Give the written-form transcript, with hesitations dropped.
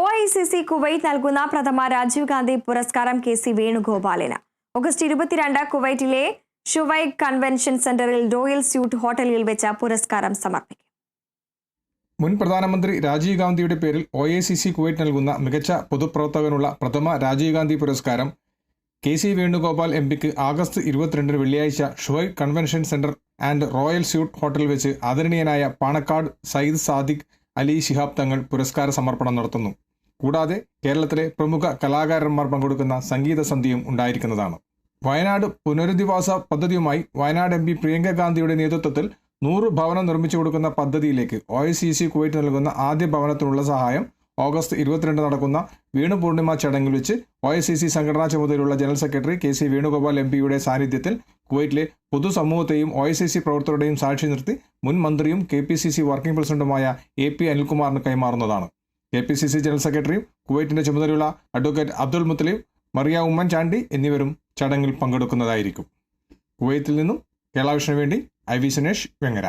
OICC Kuwait നൽകുന്ന പ്രഥമ രാജീവ് ഗാന്ധി പുരസ്കാരം KC വേണുഗോപാലിന്. ഓഗസ്റ്റ് 22 കുവൈറ്റിലെ ഷുവൈഖ് കൺവെൻഷൻ സെന്ററിൽ റോയൽ സ്യൂട്ട് ഹോട്ടലിൽ വെച്ച പുരസ്കാരം സമർപ്പിക്കും. മുൻ പ്രധാനമന്ത്രി രാജീവ് ഗാന്ധിയുടെ പേരിൽ OICC കുവൈറ്റ് നൽകുന്ന മികച്ച പൊതുപ്രവർത്തകനുള്ള പ്രഥമ രാജീവ് ഗാന്ധി പുരസ്കാരം KC വേണുഗോപാൽ MPക്ക് ആഗസ്റ്റ് 22 വെള്ളിയാഴ്ച Shuwaikh convention centre and royal suite ഹോട്ടലിൽ വെച്ച് ആദരണീയനായ പാണക്കാട് സയ്യിദ് സാദിഖ് അലി ശിഹാബ് തങ്ങൾ പുരസ്കാര സമർപ്പണം നടത്തുന്നു. കൂടാതെ കേരളത്തിലെ പ്രമുഖ കലാകാരന്മാർ പങ്കെടുക്കുന്ന സംഗീത സന്ധ്യയും ഉണ്ടായിരിക്കുന്നതാണ്. വയനാട് പുനരധിവാസ പദ്ധതിയുമായി വയനാട് MP പ്രിയങ്ക ഗാന്ധിയുടെ നേതൃത്വത്തിൽ 100 ഭവനം നിർമ്മിച്ചു കൊടുക്കുന്ന പദ്ധതിയിലേക്ക് OICC കുവൈറ്റ് നൽകുന്ന ആദ്യ ഭവനത്തിനുള്ള സഹായം ഓഗസ്റ്റ് 22 നടക്കുന്ന വീണു പൂർണിമ ചടങ്ങിൽ വെച്ച് OICC സംഘടനാ ചുമതലയുള്ള ജനറൽ സെക്രട്ടറി KC വേണുഗോപാൽ MPയുടെ സാന്നിധ്യത്തിൽ കുവൈറ്റിലെ പൊതുസമൂഹത്തെയും OICC പ്രവർത്തകരുടെയും സാക്ഷി നിർത്തി മുൻ മന്ത്രിയും KPCC വർക്കിംഗ് പ്രസിഡന്റുമായ AP അനിൽകുമാറിന് കൈമാറുന്നതാണ്. KPCC ജനറൽ സെക്രട്ടറിയും കുവൈറ്റിന്റെ ചുമതലയുള്ള അഡ്വക്കേറ്റ് അബ്ദുൽ മുത്തലിബ്, മറിയ ഉമ്മൻ ചാണ്ടി എന്നിവരും ചടങ്ങിൽ പങ്കെടുക്കുന്നതായിരിക്കും. കുവൈത്തിൽ നിന്നും കേരള വിഷന് വേണ്ടി IV സുനേഷ്, വെങ്ങര.